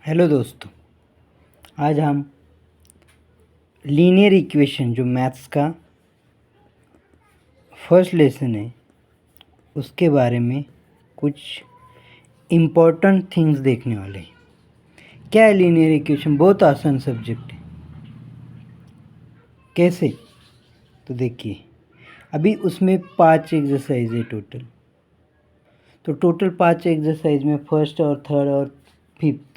Hello दोस्तों। आज हम लीनियर इक्वेशन जो मैथ्स का फर्स्ट लेसन है उसके बारे में कुछ इम्पोर्टेंट थिंग्स देखने वाले हैं। क्या है लीनियर इक्वेशन? बहुत आसान सब्जेक्ट है। कैसे? तो देखिए, अभी उसमें 5 एक्सरसाइज है टोटल। तो टोटल 5 एक्सरसाइज में फर्स्ट और थर्ड और फिफ्थ,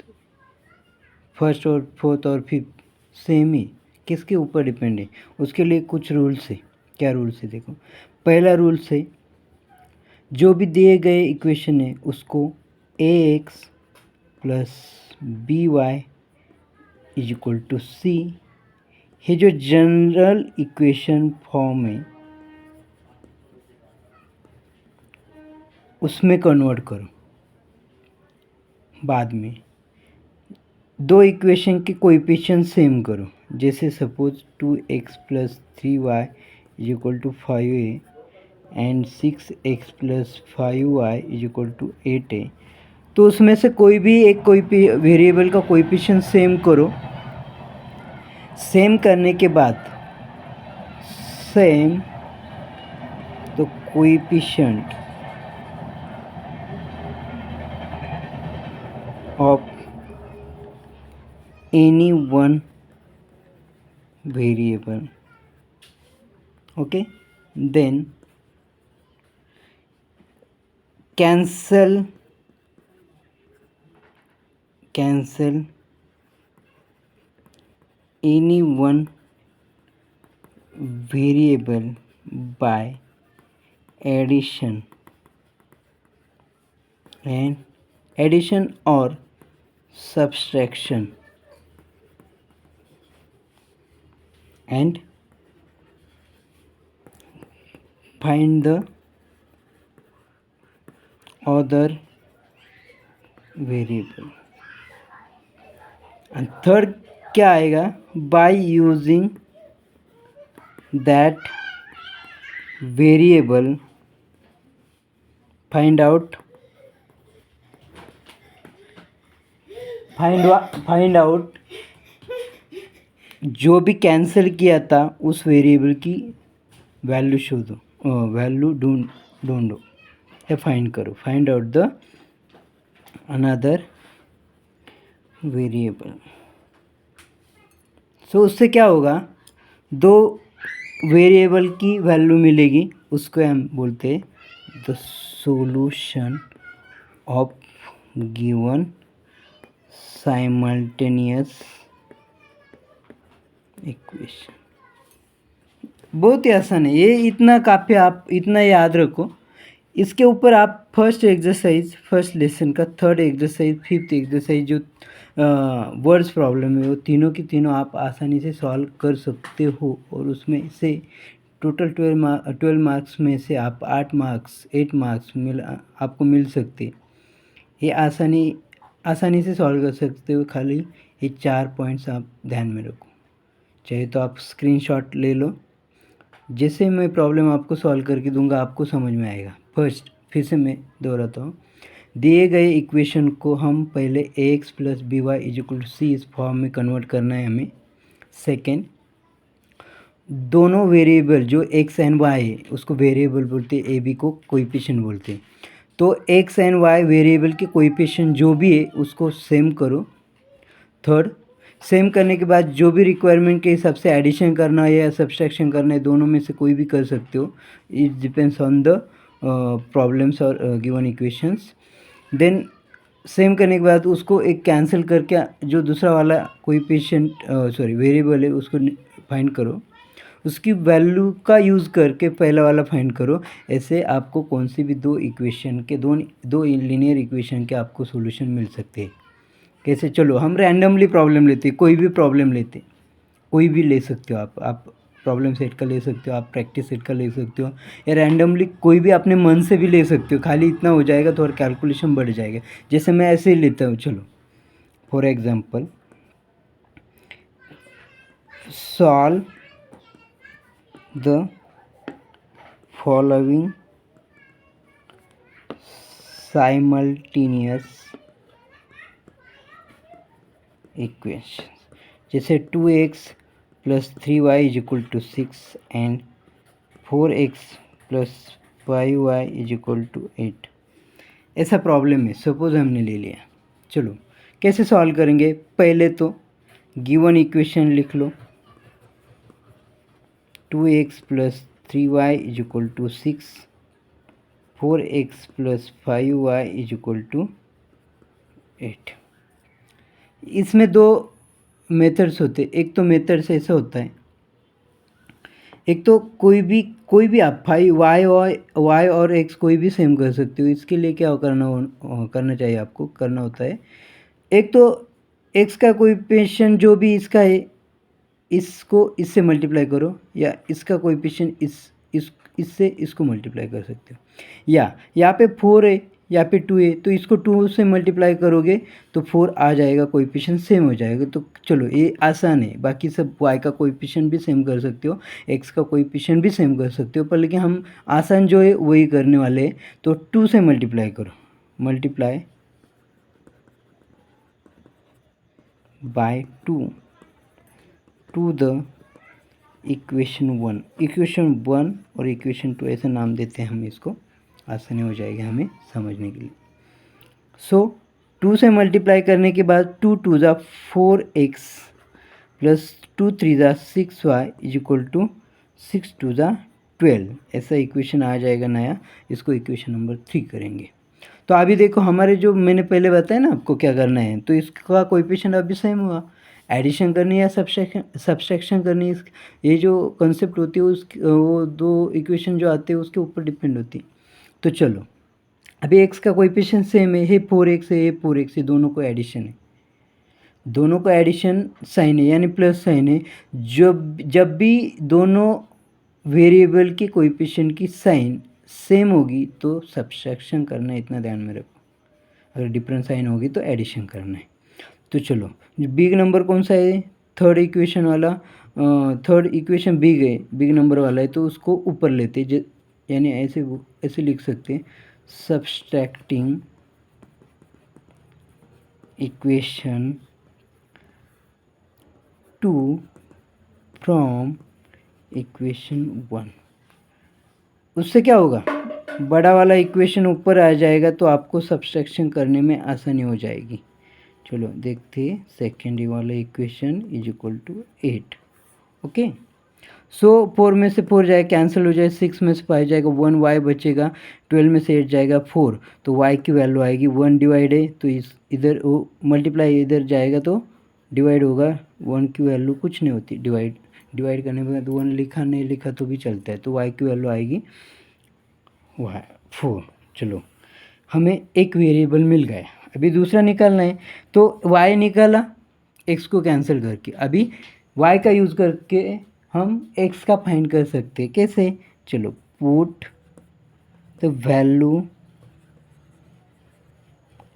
फर्स्ट और फोर्थ और फिफ्थ सेम ही किसके ऊपर डिपेंड है? उसके लिए कुछ रूल्स है। क्या रूल्स है? देखो, पहला रूल्स है, जो भी दिए गए इक्वेशन है उसको A X plus B Y is equal to C, ये जो जनरल इक्वेशन फॉर्म है उसमें कन्वर्ट करो। बाद में दो इक्वेशन के कोएफिशिएंट सेम करो। जैसे suppose 2x plus 3y is equal to 5a and 6x plus 5y is equal to 8a। तो उसमें से कोई भी एक कोई वेरिएबल का कोएफिशिएंट सेम करो। सेम करने के बाद सेम तो coefficient of any one variable, okay, then cancel any one variable by addition or subtraction and find the other variable। and third क्या आएगा? by using that variable find out जो भी cancel किया था उस वेरिएबल की value show दो, value ढूंढो या फाइंड करो। Find out the another variable. So उससे क्या होगा? दो वेरिएबल की वैल्यू मिलेगी, उसको हम बोलते हैं the solution of given simultaneous equation. बहुत ही आसान है ये, इतना काफ़ी, आप इतना याद रखो। इसके ऊपर आप फर्स्ट एक्सरसाइज, फर्स्ट लेसन का थर्ड एक्सरसाइज, फिफ्थ एक्सरसाइज जो वर्ड्स प्रॉब्लम है वो तीनों की तीनों आप आसानी से सॉल्व कर सकते हो। और उसमें से टोटल 12 मार्क्स में से आप 8 मार्क्स आपको मिल सकते। ये आसानी से सॉल्व कर सकते हो। खाली ये 4 पॉइंट्स आप ध्यान में रखो। चाहे तो आप स्क्रीनशॉट ले लो। जैसे मैं प्रॉब्लम आपको सॉल्व करके दूंगा आपको समझ में आएगा। फर्स्ट, फिर से मैं दोहराता हूँ, दिए गए इक्वेशन को हम पहले A X plus B Y is equal to C इस फॉर्म में कन्वर्ट करना है हमें। सेकेंड, दोनों वेरिएबल जो एक्स एंड वाई है उसको वेरिएबल बोलते हैं, ए बी को कोएफिशिएंट बोलते हैं। तो एक्स एंड वाई वेरिएबल के कोएफिशिएंट जो भी है उसको सेम करो। थर्ड, सेम करने के बाद जो भी रिक्वायरमेंट के हिसाब से एडिशन करना है या सब्सट्रैक्शन करना है, दोनों में से कोई भी कर सकते हो। It depends on the problems और गिवन इक्वेशंस। देन सेम करने के बाद उसको एक कैंसिल करके जो दूसरा वाला कोएफिशिएंट वेरिएबल है उसको फाइंड करो। उसकी वैल्यू का यूज़ करके पहला वाला फाइंड करो। ऐसे आपको कौन सी भी दो इक्वेशन के दो लीनियर इक्वेशन के आपको सॉल्यूशन मिल सकते हैं। कैसे? चलो हम रैंडमली प्रॉब्लम लेते हैं, कोई भी प्रॉब्लम लेते, कोई भी ले सकते हो आप प्रॉब्लम सेट का ले सकते हो, आप प्रैक्टिस सेट का ले सकते हो, या रैंडमली कोई भी अपने मन से भी ले सकते हो। खाली इतना हो जाएगा तो और कैलकुलेशन बढ़ जाएगा। जैसे मैं ऐसे ही लेता हूँ। चलो for example, solve the following simultaneous equation, जैसे 2x plus 3y is equal to 6 and 4x plus 5y is equal to 8। ऐसा प्रॉब्लम है, सपोज हमने ले लिया। चलो कैसे सॉल्व करेंगे, पहले तो गिवन इक्वेशन लिख लो, 2x plus 3y is equal to 6, 4x plus 5y is equal to 8। इसमें दो मेथड्स होते, एक तो मेथड्स ऐसा होता है, एक तो कोई भी आप वाई और एक्स कोई भी सेम कर सकते हो। इसके लिए क्या करना चाहिए आपको, करना होता है, एक तो एक्स का कोएफिशिएंट जो भी इसका है इसको इससे मल्टीप्लाई करो, या इसका कोएफिशिएंट इससे इसको मल्टीप्लाई कर सकते हो, या यहाँ पे 4 है यहाँ पे 2 है तो इसको 2 से मल्टीप्लाई करोगे तो 4 आ जाएगा, कोएफिशिएंट सेम हो जाएगा। तो चलो ये आसान है, बाकी सब y का कोएफिशिएंट भी सेम कर सकते हो, x का कोएफिशिएंट भी सेम कर सकते हो, पर लेकिन हम आसान जो है वही करने वाले हैं। तो 2 से मल्टीप्लाई करो, multiply by 2 to the equation 1 और इक्वेशन 2 ऐसा नाम देते हैं हम इसको, आसानी हो जाएगी हमें समझने के लिए। सो 2 से मल्टीप्लाई करने के बाद 2 2 ज़ा 4x प्लस 2 3 ज़ा 6y इज इक्वल टू 6 2 ज़ा 12, ऐसा इक्वेशन आ जाएगा नया। इसको इक्वेशन नंबर 3 करेंगे। तो अभी देखो हमारे जो मैंने पहले बताया ना आपको क्या करना है, तो इसका कोएफिशिएंट अभी सेम हुआ, एडिशन करनी है या सब्सट्रैक्शन करनी है, ये जो कंसेप्ट होती है उस वो दो इक्वेशन जो आते हैं उसके ऊपर डिपेंड होती है। तो चलो अभी x का कोएफिशिएंट सेम है, 4x है, 4x है, दोनों को एडिशन है, दोनों को एडिशन साइन है यानी प्लस साइन है। जब भी दोनों वेरिएबल की कोएफिशिएंट की साइन सेम होगी तो सब्सट्रैक्शन करना है, इतना ध्यान में रखो। अगर डिफरेंट साइन होगी तो एडिशन करना है। तो चलो बिग नंबर कौन सा है, थर्ड इक्वेशन वाला, थर्ड इक्वेशन बिग नंबर वाला है, तो उसको ऊपर लेते, यानी ऐसे लिख सकते हैं, सब्सट्रैक्टिंग इक्वेशन 2 फ्रॉम इक्वेशन 1। उससे क्या होगा, बड़ा वाला इक्वेशन ऊपर आ जाएगा तो आपको सब्सट्रैक्शन करने में आसानी हो जाएगी। चलो देखते हैं, सेकेंड वाला equation is equal to 8। Okay, so 4 में से 4 जाए कैंसिल हो जाए, 6 में से 5 जाएगा, 1 y बचेगा, 12 में से 8 जाएगा 4, तो y की वैल्यू आएगी 1 डिवाइड है तो इधर वो मल्टीप्लाई इधर जाएगा तो डिवाइड होगा, 1 की वैल्यू कुछ नहीं होती, डिवाइड करने के बाद 1 लिखा नहीं लिखा तो भी चलता है, तो y की वैल्यू आएगी 4। चलो हमें एक वेरिएबल मिल गया, अभी दूसरा निकालना है, तो y निकाला x को कैंसिल करके, अभी y का यूज़ करके हम x का फाइंड कर सकते हैं, कैसे, चलो put the value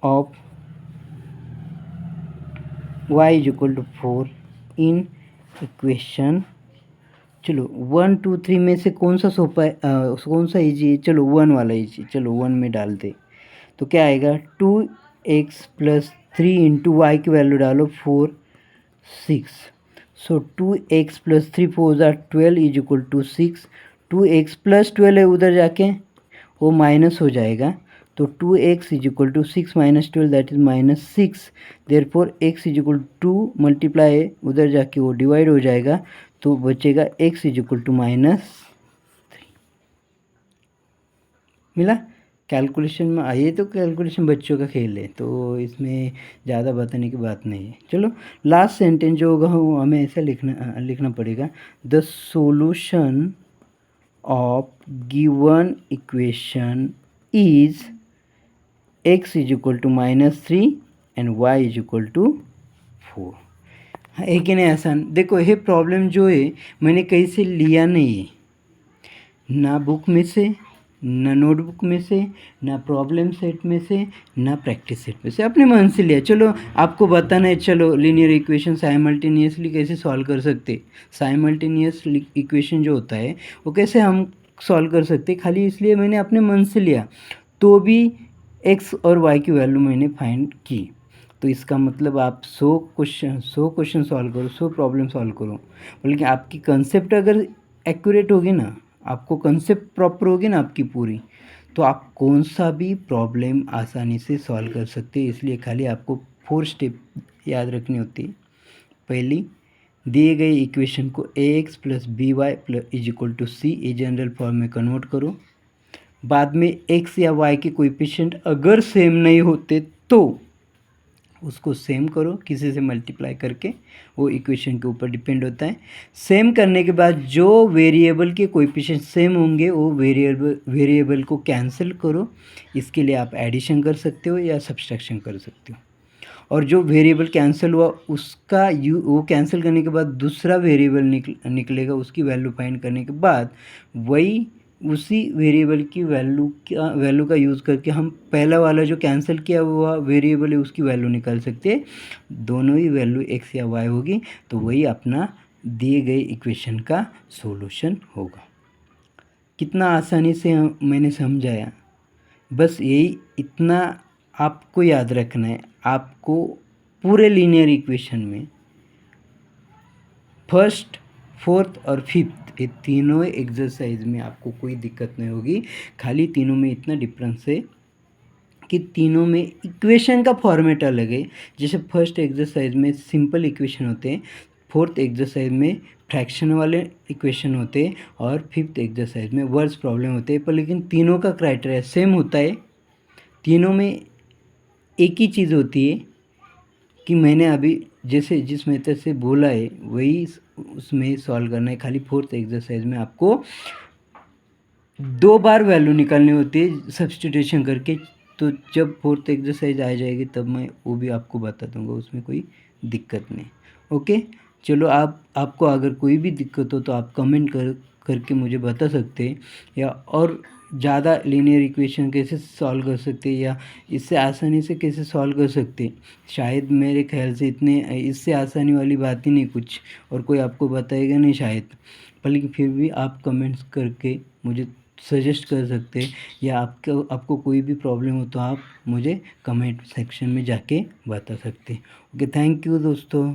of y is equal to 4 in equation. चलो 1 2 3 में से कौन सा सोपा है, कौन सा इजी है, चलो 1 वाला इजी, चलो 1 में डाल दे, तो क्या आएगा 2x प्लस 3 इंटू वाई की वैल्यू डालो 4 6, सो 2x प्लस 3 4 ज़ा 12 is equal to 6, 2x plus 12 है उधर जाके वो माइनस हो जाएगा, तो 2x is equal to 6 minus 12 that is -6, therefore x is equal to multiply है उधर जाके वो डिवाइड हो जाएगा, तो बचेगा x इज इक्वल टू -3। मिला, कैलकुलेशन में आइए, तो कैलकुलेशन बच्चों का खेल है तो इसमें ज़्यादा बताने की बात नहीं है। चलो लास्ट सेंटेंस जो होगा वो हमें ऐसा लिखना पड़ेगा, the solution of given equation is x is equal to -3 and y is equal to 4। है कि नहीं आसान, देखो ये प्रॉब्लम जो है मैंने कहीं से लिया नहीं है, ना बुक में से, ना नोटबुक में से, ना प्रॉब्लम सेट में से, ना प्रैक्टिस सेट में से, अपने मन से लिया। चलो आपको बताना है, चलो लीनियर इक्वेशन साइमल्टेनियसली कैसे सॉल्व कर सकते, साइमल्टेनियस इक्वेशन जो होता है वो कैसे हम सॉल्व कर सकते, खाली इसलिए मैंने अपने मन से लिया, तो भी x और y की वैल्यू मैंने फाइंड की। तो इसका मतलब आप 100 क्वेश्चन सॉल्व करो, 100 प्रॉब्लम सॉल्व करो, बल्कि आपकी कंसेप्ट अगर एक्यूरेट होगी ना, आपको कंसेप्ट प्रॉपर होगी ना आपकी पूरी, तो आप कौन सा भी प्रॉब्लम आसानी से सॉल्व कर सकते हैं। इसलिए खाली आपको 4 स्टेप याद रखनी होती है। पहली, दिए गए इक्वेशन को ax plus B Y is equal to C a general form में कन्वर्ट करो। बाद में x या y के कोएफिशिएंट अगर सेम नहीं होते तो उसको सेम करो किसी से मल्टीप्लाई करके, वो इक्वेशन के ऊपर डिपेंड होता है। सेम करने के बाद जो वेरिएबल के कोएफिशिएंट सेम होंगे वो वेरिएबल को कैंसिल करो। इसके लिए आप एडिशन कर सकते हो या सब्सट्रैक्शन कर सकते हो। और जो वेरिएबल कैंसिल हुआ उसका वो कैंसिल करने के बाद दूसरा वेरिएबल निकलेगा, उसकी वैल्यू फाइंड करने के बाद वही उसी वेरिएबल की वैल्यू का यूज़ करके हम पहला वाला जो कैंसिल किया हुआ वेरिएबल है उसकी वैल्यू निकाल सकते हैं। दोनों ही वैल्यू x या y होगी तो वही अपना दिए गए इक्वेशन का सॉल्यूशन होगा। कितना आसानी से मैंने समझाया, बस यही इतना आपको याद रखना है। आपको पूरे लीनियर इक्वेशन में फर्स्ट, फोर्थ और फिफ्थ ये तीनों एक्सरसाइज में आपको कोई दिक्कत नहीं होगी। खाली तीनों में इतना डिफरेंस है कि तीनों में इक्वेशन का फॉर्मेट अलग है। जैसे फर्स्ट एक्सरसाइज में सिंपल इक्वेशन होते हैं, फोर्थ एक्सरसाइज में फ्रैक्शन वाले इक्वेशन होते हैं और फिफ्थ एक्सरसाइज में वर्ड्स प्रॉब्लम होते हैं। पर लेकिन तीनों का क्राइटेरिया सेम होता है। तीनों में एक ही चीज़ होती है कि मैंने अभी जैसे जिस मेथड से बोला है वही उसमें सॉल्व करना है। खाली फोर्थ एक्सरसाइज में आपको 2 बार वैल्यू निकालनी होती है सब्स्टिट्यूशन करके। तो जब फोर्थ एक्सरसाइज आ जाएगी तब मैं वो भी आपको बता दूंगा, उसमें कोई दिक्कत नहीं। ओके, चलो आपको अगर कोई भी दिक्कत हो तो आप कमेंट करके मुझे बता सकते हैं, या और ज़्यादा लीनियर इक्वेशन कैसे सॉल्व कर सकते हैं या इससे आसानी से कैसे सॉल्व कर सकते हैं। शायद मेरे ख्याल से इतने इससे आसानी वाली बात ही नहीं कुछ, और कोई आपको बताएगा नहीं शायद, पर लेकिन फिर भी आप कमेंट्स करके मुझे सजेस्ट कर सकते हैं, या आपको कोई भी प्रॉब्लम हो तो आप मुझे कमेंट सेक्शन में जाके बता सकते हैं। ओके, थैंक यू दोस्तों।